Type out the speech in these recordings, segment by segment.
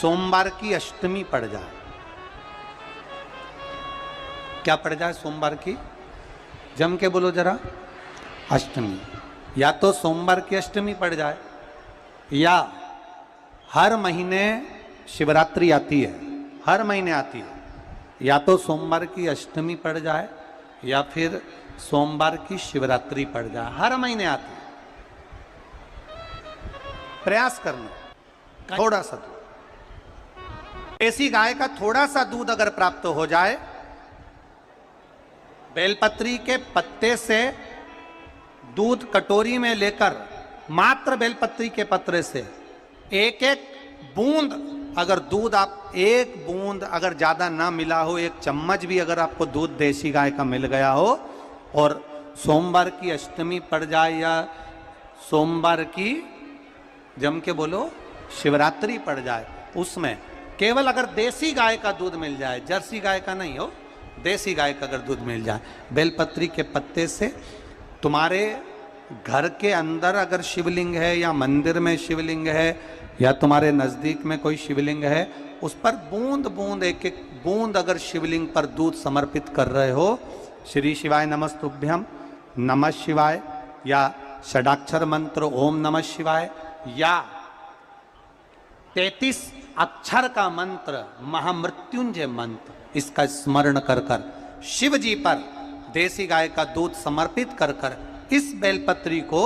सोमवार की अष्टमी पड़ जाए, क्या पड़ जाए सोमवार की, जम के बोलो जरा, अष्टमी। या तो सोमवार की अष्टमी पड़ जाए, या हर महीने शिवरात्रि आती है, हर महीने आती है, या तो सोमवार की अष्टमी पड़ जाए या फिर सोमवार की शिवरात्रि पड़ जाए, हर महीने आती है। प्रयास करना, थोड़ा सा दूध, ऐसी गाय का थोड़ा सा दूध अगर प्राप्त हो जाए, बेलपत्री के पत्ते से दूध कटोरी में लेकर, मात्र बेलपत्री के पत्रे से एक एक बूंद, अगर दूध आप एक बूंद अगर ज्यादा ना मिला हो, एक चम्मच भी अगर आपको दूध देसी गाय का मिल गया हो, और सोमवार की अष्टमी पड़ जाए या सोमवार की, जम के बोलो, शिवरात्रि पड़ जाए, उसमें केवल अगर देसी गाय का दूध मिल जाए, जर्सी गाय का नहीं हो, देसी गाय का अगर दूध मिल जाए, बेलपत्री के पत्ते से, तुम्हारे घर के अंदर अगर शिवलिंग है या मंदिर में शिवलिंग है या तुम्हारे नजदीक में कोई शिवलिंग है, उस पर बूंद बूंद, एक एक बूंद अगर शिवलिंग पर दूध समर्पित कर रहे हो, श्री शिवाय नमस्तुभ्यम, नमः शिवाय, या षडाक्षर मंत्र ओम नमः शिवाय, या 33 अक्षर का मंत्र महामृत्युंजय मंत्र, इसका स्मरण कर कर शिव जी पर देसी गाय का दूध समर्पित कर कर इस बेलपत्री को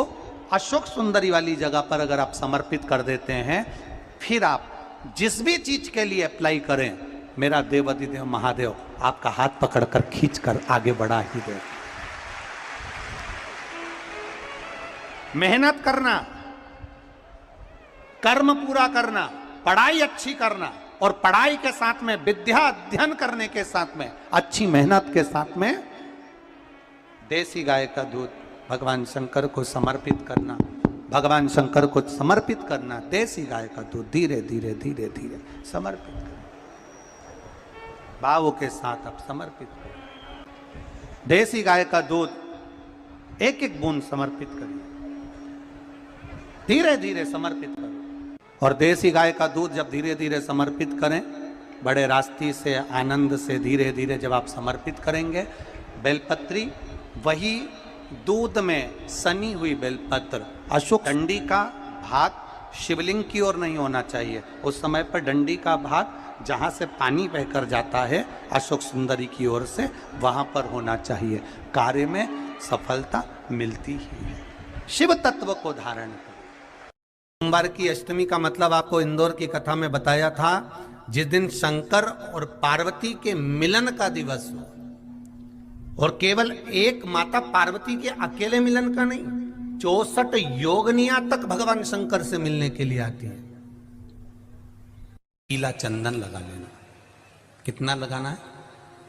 अशोक सुंदरी वाली जगह पर अगर आप समर्पित कर देते हैं, फिर आप जिस भी चीज के लिए अप्लाई करें, मेरा देवाधिदेव महादेव आपका हाथ पकड़कर खींचकर आगे बढ़ा ही दे। मेहनत करना, कर्म पूरा करना, पढ़ाई अच्छी करना, और पढ़ाई के साथ में विद्या अध्ययन करने के साथ में अच्छी मेहनत के साथ में देसी गाय का दूध भगवान शंकर को समर्पित करना, भगवान शंकर को समर्पित करना, देसी गाय का दूध धीरे धीरे धीरे धीरे समर्पित करना, भावों के साथ आप समर्पित करें। देसी गाय का दूध एक एक बूंद समर्पित करिए, धीरे धीरे समर्पित करो। और देसी गाय का दूध जब धीरे धीरे समर्पित करें, बड़े रास्ते से, आनंद से धीरे धीरे जब आप समर्पित करेंगे, बेलपत्री वही दूध में सनी हुई बेलपत्र, अशोक डंडी का भाग शिवलिंग की ओर नहीं होना चाहिए, उस समय पर डंडी का भाग जहाँ से पानी बहकर जाता है अशोक सुंदरी की ओर से, वहाँ पर होना चाहिए। कार्य में सफलता मिलती ही है। शिव तत्व को धारण कर। सोमवार की अष्टमी का मतलब आपको इंदौर की कथा में बताया था, जिस दिन शंकर और पार्वती के मिलन का दिवस हो, और केवल एक माता पार्वती के अकेले मिलन का नहीं, 64 योगनियां तक भगवान शंकर से मिलने के लिए आती है। पीला चंदन लगा लेना, कितना लगाना है,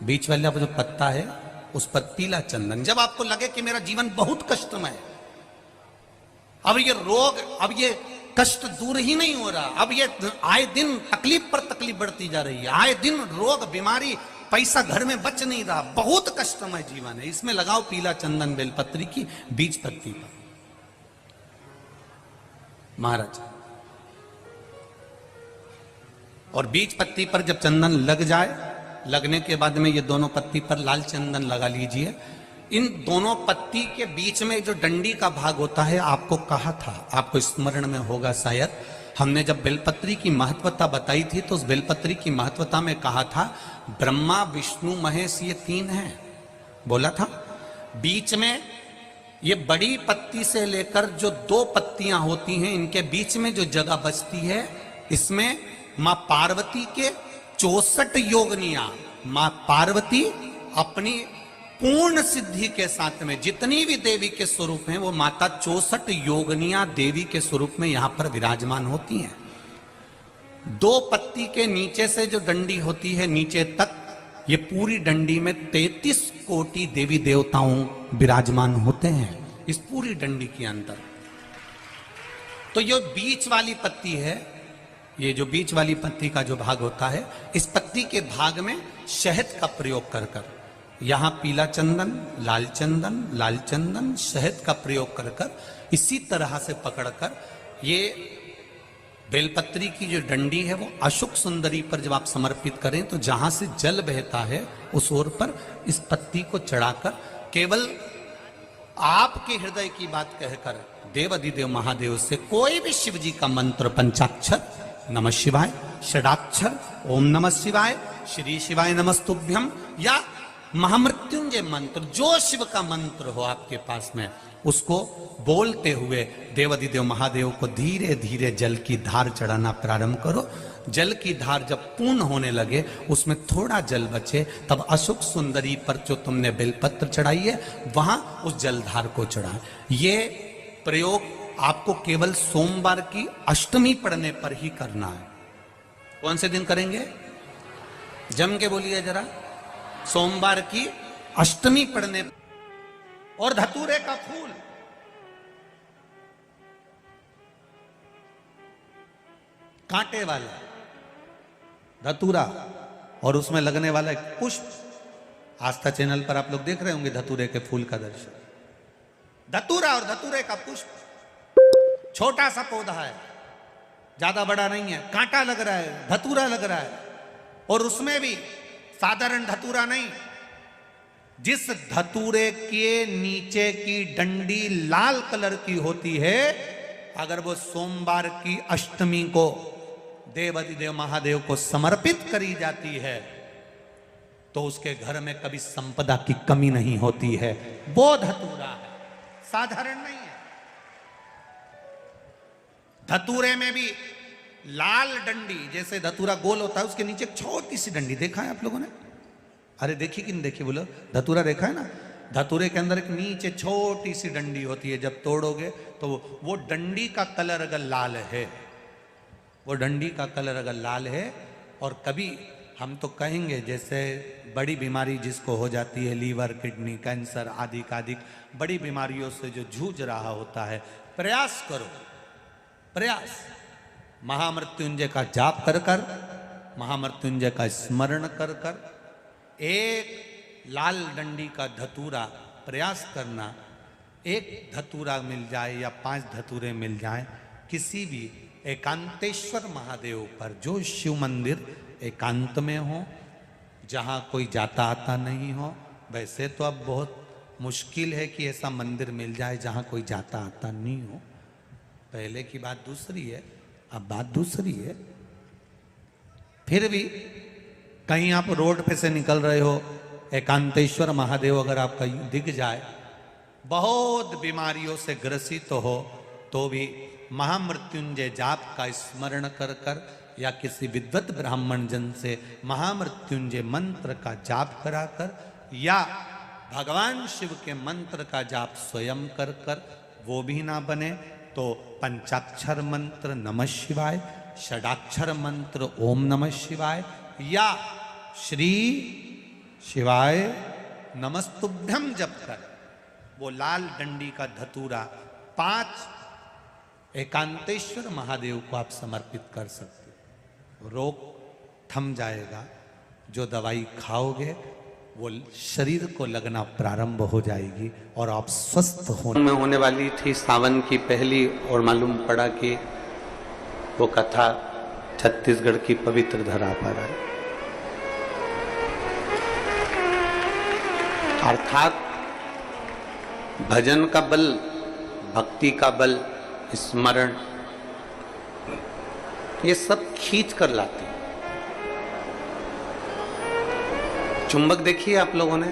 बीच वाला जो पत्ता है उस पर पीला चंदन। जब आपको लगे कि मेरा जीवन बहुत कष्टमय है, अब ये रोग, अब ये कष्ट दूर ही नहीं हो रहा, अब ये आए दिन तकलीफ पर तकलीफ बढ़ती जा रही है, आए दिन रोग बीमारी, पैसा घर में बच नहीं रहा, बहुत कष्टमय जीवन है, इसमें लगाओ पीला चंदन बेलपत्री की बीज पत्ती पर। महाराज, और बीज पत्ती पर जब चंदन लग जाए, लगने के बाद में ये दोनों पत्ती पर लाल चंदन लगा लीजिए। इन दोनों पत्ती के बीच में जो डंडी का भाग होता है, आपको कहा था, आपको स्मरण में होगा शायद, हमने जब बेलपत्री की महत्वता बताई थी तो उस बेलपत्री की महत्वता में कहा था ब्रह्मा विष्णु महेश ये 3 हैं, बोला था। बीच में ये बड़ी पत्ती से लेकर जो 2 पत्तियां होती हैं, इनके बीच में जो जगह बचती है, इसमें मां पार्वती के 64 योगनियां, मां पार्वती अपनी पूर्ण सिद्धि के साथ में जितनी भी देवी के स्वरूप हैं, वो माता 64 योगनियां देवी के स्वरूप में यहां पर विराजमान होती हैं। 2 पत्ती के नीचे से जो डंडी होती है नीचे तक, ये पूरी डंडी में 33 कोटि देवी देवताओं विराजमान होते हैं इस पूरी डंडी के अंदर। तो ये बीच वाली पत्ती है, ये जो बीच वाली पत्ती का जो भाग होता है, इस पत्ती के भाग में शहद का प्रयोग कर कर, यहां पीला चंदन, लाल चंदन, लाल चंदन, शहद का प्रयोग कर कर, इसी तरह से पकड़कर ये बेलपत्री की जो डंडी है वो अशुक सुंदरी पर जब आप समर्पित करें तो जहां से जल बहता है उस ओर पर इस पत्ती को चढ़ाकर केवल आपके हृदय की बात कहकर देवाधिदेव महादेव से कोई भी शिव जी का मंत्र, पंचाक्षर नमः शिवाय, षडाक्षर ओम नमः शिवाय, श्री शिवाय नमस्तुभ्यम, या महामृत्युंजय मंत्र, जो शिव का मंत्र हो आपके पास में, उसको बोलते हुए देवाधिदेव महादेव को धीरे धीरे जल की धार चढ़ाना प्रारंभ करो। जल की धार जब पूर्ण होने लगे, उसमें थोड़ा जल बचे, तब अशुक सुंदरी पर जो तुमने बेलपत्र चढ़ाई है वहां उस जलधार को चढ़ाए। ये प्रयोग आपको केवल सोमवार की अष्टमी पढ़ने पर ही करना है। कौन से दिन करेंगे? जम के बोलिए जरा। सोमवार की अष्टमी पढ़ने। और धतूरे का फूल, कांटे वाला धतूरा और उसमें लगने वाला एक पुष्प, आस्था चैनल पर आप लोग देख रहे होंगे धतूरे के फूल का दर्शन। धतूरा और धतूरे का पुष्प, छोटा सा पौधा है, ज्यादा बड़ा नहीं है, कांटा लग रहा है, धतूरा लग रहा है, और उसमें भी साधारण धतूरा नहीं, जिस धतूरे के नीचे की डंडी लाल कलर की होती है, अगर वो सोमवार की अष्टमी को देवाधिदेव महादेव को समर्पित करी जाती है तो उसके घर में कभी संपदा की कमी नहीं होती है। वो धतूरा है, साधारण नहीं है। धतूरे में भी लाल डंडी, जैसे धतूरा गोल होता है उसके नीचे एक छोटी सी डंडी, देखा है आप लोगों ने? अरे देखी कि नहीं देखी बोलो? धतूरा देखा है ना? धतूरे के अंदर एक नीचे छोटी सी डंडी होती है, जब तोड़ोगे तो वो डंडी का कलर अगर लाल है, वो डंडी का कलर अगर लाल है, और कभी हम तो कहेंगे जैसे बड़ी बीमारी जिसको हो जाती है, लीवर, किडनी, कैंसर आदि का बड़ी बीमारियों से जो जूझ रहा होता है, प्रयास करो, प्रयास महामृत्युंजय का जाप कर कर, महामृत्युंजय का स्मरण कर कर, एक लाल डंडी का धतूरा प्रयास करना। एक धतूरा मिल जाए या 5 धतूरे मिल जाए, किसी भी एकांतेश्वर महादेव पर, जो शिव मंदिर एकांत में हो, जहाँ कोई जाता आता नहीं हो। वैसे तो अब बहुत मुश्किल है कि ऐसा मंदिर मिल जाए जहाँ कोई जाता आता नहीं हो। पहले की बात दूसरी है, अब बात दूसरी है। फिर भी कहीं आप रोड पे से निकल रहे हो, एकांतेश्वर महादेव अगर आपका दिख जाए, बहुत बीमारियों से ग्रसित हो, तो भी महामृत्युंजय जाप का स्मरण कर कर या किसी विद्वत ब्राह्मण जन से महामृत्युंजय मंत्र का जाप कराकर, या भगवान शिव के मंत्र का जाप स्वयं कर कर, वो भी ना बने तो पंचाक्षर मंत्र नमः शिवाय, षडाक्षर मंत्र ओम नमः शिवाय, या श्री शिवाय नमस्तुभ्यम जप कर वो लाल डंडी का धतूरा 5 एकांतेश्वर महादेव को आप समर्पित कर सकते हो। रोग थम जाएगा, जो दवाई खाओगे वो शरीर को लगना प्रारंभ हो जाएगी और आप स्वस्थ होने वाली थी। सावन की पहली, और मालूम पड़ा कि वो कथा छत्तीसगढ़ की पवित्र धरा पर है। अर्थात भजन का बल, भक्ति का बल, स्मरण, ये सब खींच कर लाते हैं। चुंबक देखिए आप लोगों ने,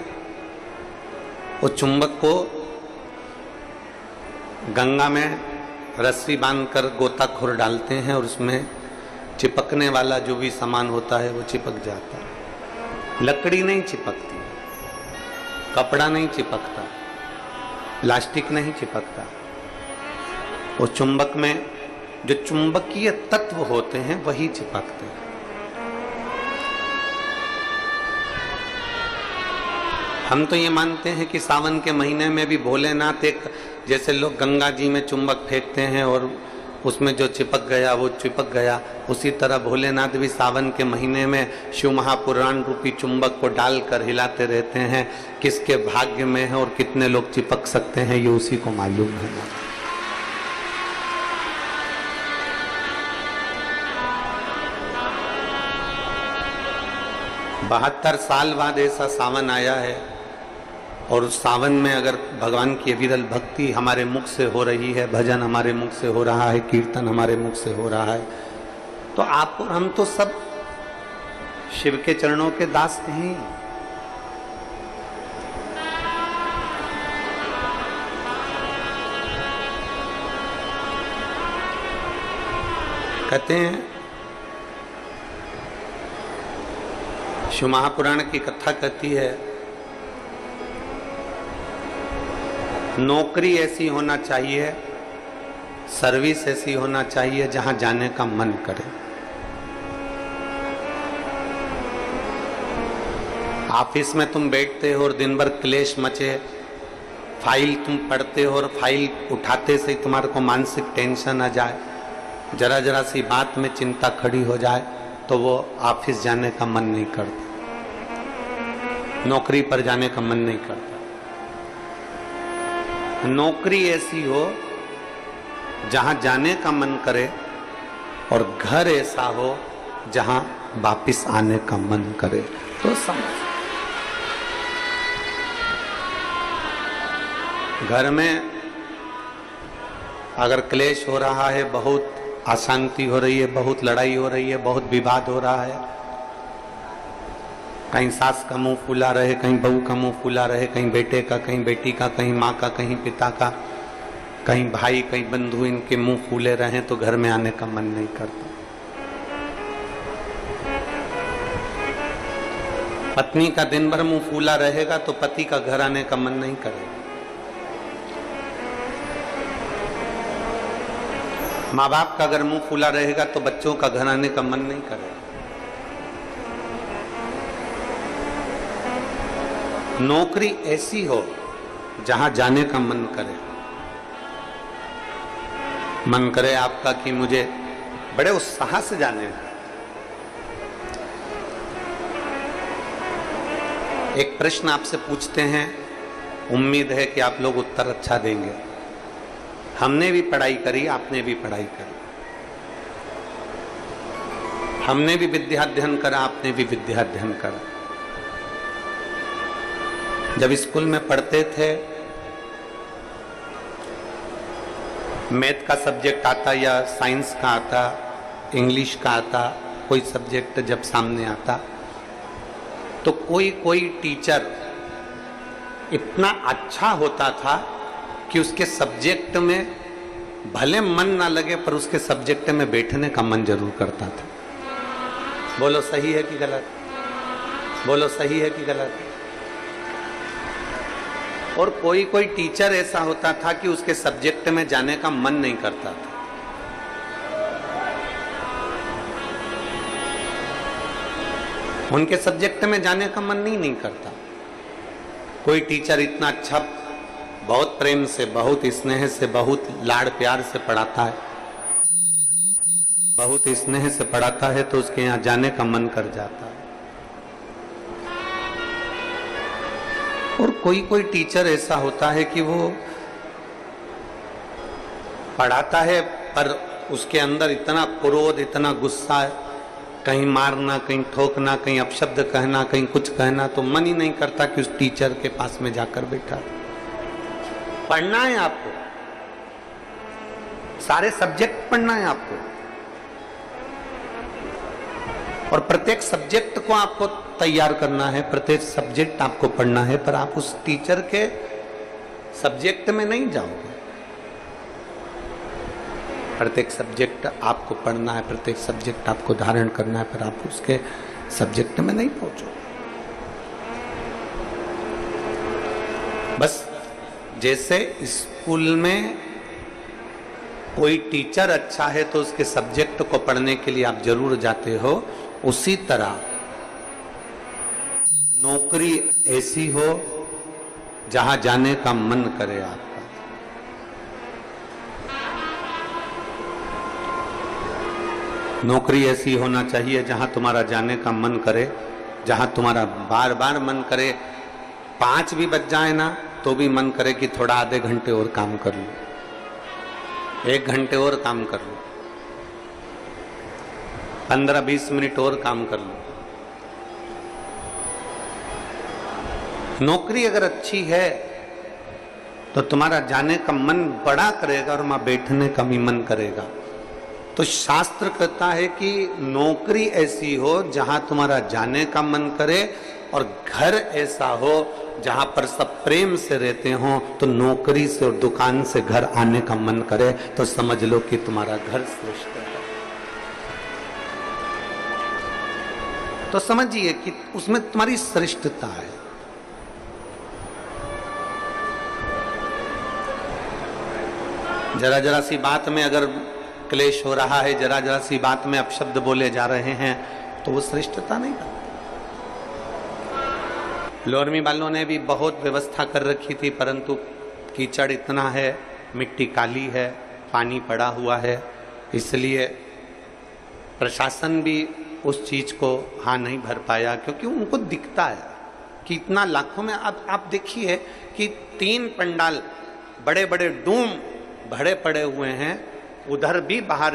वो चुंबक को गंगा में रस्सी बांधकर गोताखोर डालते हैं और उसमें चिपकने वाला जो भी सामान होता है वो चिपक जाता है। लकड़ी नहीं चिपकती, कपड़ा नहीं चिपकता, प्लास्टिक नहीं चिपकता। वो चुंबक में जो चुंबकीय तत्व होते हैं वही चिपकते हैं। हम तो ये मानते हैं कि सावन के महीने में भी भोलेनाथ एक, जैसे लोग गंगा जी में चुंबक फेंकते हैं और उसमें जो चिपक गया वो चिपक गया, उसी तरह भोलेनाथ भी सावन के महीने में शिव महापुराण रूपी चुंबक को डालकर हिलाते रहते हैं। किसके भाग्य में है और कितने लोग चिपक सकते हैं ये उसी को मालूम है। 72 साल बाद ऐसा सावन आया है, और उस सावन में अगर भगवान की विरल भक्ति हमारे मुख से हो रही है, भजन हमारे मुख से हो रहा है, कीर्तन हमारे मुख से हो रहा है, तो आप और हम तो सब शिव के चरणों के दास हैं। कहते हैं, शिव महापुराण की कथा कहती है, नौकरी ऐसी होना चाहिए, सर्विस ऐसी होना चाहिए जहां जाने का मन करे। ऑफिस में तुम बैठते हो और दिन भर क्लेश मचे, फाइल तुम पढ़ते हो और फाइल उठाते से तुम्हारे को मानसिक टेंशन आ जाए, जरा जरा सी बात में चिंता खड़ी हो जाए, तो वो ऑफिस जाने का मन नहीं करता, नौकरी पर जाने का मन नहीं करता। नौकरी ऐसी हो जहां जाने का मन करे, और घर ऐसा हो जहां वापिस आने का मन करे। तो समझ, घर में अगर क्लेश हो रहा है, बहुत अशांति हो रही है, बहुत लड़ाई हो रही है, बहुत विवाद हो रहा है, कहीं सास का मुंह फूला रहे, कहीं बहू का मुंह फूला रहे, कहीं बेटे का, कहीं बेटी का, कहीं माँ का, कहीं पिता का, कहीं भाई, कहीं बंधु, इनके मुंह फूले रहे, तो घर में आने का मन नहीं करता। पत्नी का दिन भर मुंह फूला रहेगा तो पति का घर आने का मन नहीं करेगा। माँ बाप का अगर मुंह फूला रहेगा तो बच्चों का घर आने का मन नहीं करेगा। नौकरी ऐसी हो जहां जाने का मन करे, मन करे आपका कि मुझे बड़े उत्साह से जाने का। एक प्रश्न आपसे पूछते हैं, उम्मीद है कि आप लोग उत्तर अच्छा देंगे। हमने भी पढ़ाई करी, आपने भी पढ़ाई करी, हमने भी विद्याध्ययन करा, आपने भी विद्याध्ययन करा। जब स्कूल में पढ़ते थे, मैथ का सब्जेक्ट आता या साइंस का आता, इंग्लिश का आता, कोई सब्जेक्ट जब सामने आता, तो कोई कोई टीचर इतना अच्छा होता था कि उसके सब्जेक्ट में भले मन ना लगे पर उसके सब्जेक्ट में बैठने का मन जरूर करता था। बोलो सही है कि गलत? बोलो सही है कि गलत? और कोई कोई टीचर ऐसा होता था कि उसके सब्जेक्ट में जाने का मन नहीं करता था। उनके सब्जेक्ट में जाने का मन नहीं करता। कोई टीचर इतना अच्छा, बहुत प्रेम से, बहुत स्नेह से, बहुत लाड़ प्यार से पढ़ाता है, बहुत स्नेह से पढ़ाता है, तो उसके यहाँ जाने का मन कर जाता है। और कोई कोई टीचर ऐसा होता है कि वो पढ़ाता है पर उसके अंदर इतना क्रोध, इतना गुस्सा है, कहीं मारना, कहीं ठोकना, कहीं अपशब्द कहना, कहीं कुछ कहना, तो मन ही नहीं करता कि उस टीचर के पास में जाकर बैठा। पढ़ना है आपको, सारे सब्जेक्ट पढ़ना है आपको, और प्रत्येक सब्जेक्ट को आपको तैयार करना है, प्रत्येक सब्जेक्ट आपको पढ़ना है, पर आप उस टीचर के सब्जेक्ट में नहीं जाओगे। प्रत्येक सब्जेक्ट आपको पढ़ना है, प्रत्येक सब्जेक्ट आपको धारण करना है, पर आप उसके सब्जेक्ट में नहीं पहुंचोगे। बस जैसे स्कूल में कोई टीचर अच्छा है तो उसके सब्जेक्ट को पढ़ने के लिए आप जरूर जाते हो, उसी तरह नौकरी ऐसी हो जहां जाने का मन करे आपका। नौकरी ऐसी होना चाहिए जहां तुम्हारा जाने का मन करे, जहां तुम्हारा बार बार मन करे, 5 भी बज जाए ना तो भी मन करे कि थोड़ा आधे घंटे और काम कर लूं, 1 घंटे और काम कर लूं, 15-20 मिनट और काम कर लूं। नौकरी अगर अच्छी है तो तुम्हारा जाने का मन बड़ा करेगा और वहां बैठने का भी मन करेगा। तो शास्त्र कहता है कि नौकरी ऐसी हो जहां तुम्हारा जाने का मन करे, और घर ऐसा हो जहां पर सब प्रेम से रहते हो, तो नौकरी से और दुकान से घर आने का मन करे, तो समझ लो कि तुम्हारा घर श्रेष्ठ है। तो समझिए कि उसमें तुम्हारी श्रेष्ठता है। जरा जरा सी बात में अगर क्लेश हो रहा है, जरा जरा सी बात में अपशब्द बोले जा रहे हैं, तो वो श्रेष्ठता नहीं बनती। लोरमी वालों ने भी बहुत व्यवस्था कर रखी थी, परंतु कीचड़ इतना है, मिट्टी काली है, पानी पड़ा हुआ है, इसलिए प्रशासन भी उस चीज को हाँ नहीं भर पाया, क्योंकि उनको दिखता है कि इतना लाखों में। अब आप देखिए कि 3 पंडाल बड़े बड़े डूम भरे पड़े हुए हैं, उधर भी बाहर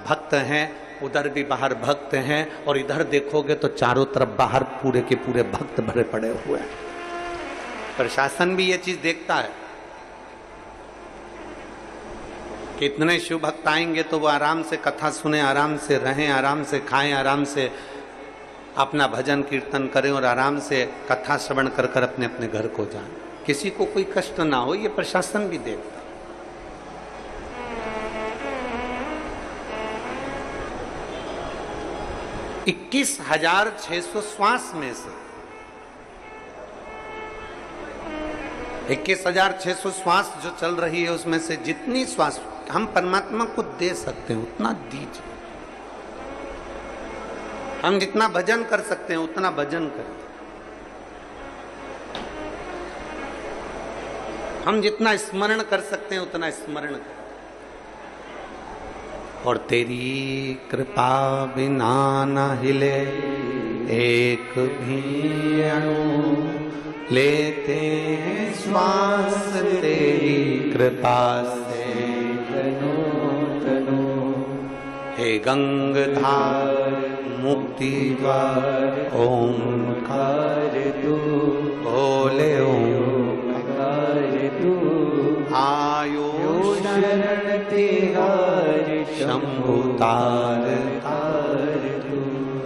भक्त हैं, उधर भी बाहर भक्त हैं, और इधर देखोगे तो चारों तरफ बाहर पूरे के पूरे भक्त भरे पड़े हुए हैं। प्रशासन भी ये चीज देखता है कि इतने शिव भक्त आएंगे तो वो आराम से कथा सुने, आराम से रहें, आराम से खाएं, आराम से अपना भजन कीर्तन करें और आराम से कथा श्रवण कर कर अपने अपने घर को जाएं, किसी को कोई कष्ट ना हो। ये प्रशासन भी देखता। 21,600 श्वास में से 21,600 श्वास जो चल रही है, उसमें से जितनी श्वास हम परमात्मा को दे सकते हैं उतना दीजिए। हम जितना भजन कर सकते हैं उतना भजन करें, हम जितना स्मरण कर सकते हैं उतना स्मरण करें। और तेरी कृपा बिना न हिले एक भी अणु, लेते हैं श्वास तेरी कृपा से तनो तनो। हे गंगाधार मुक्ति द्वार ओंकार तू, बोले ओंकार तू। आयो शरण तिहार शंभु तार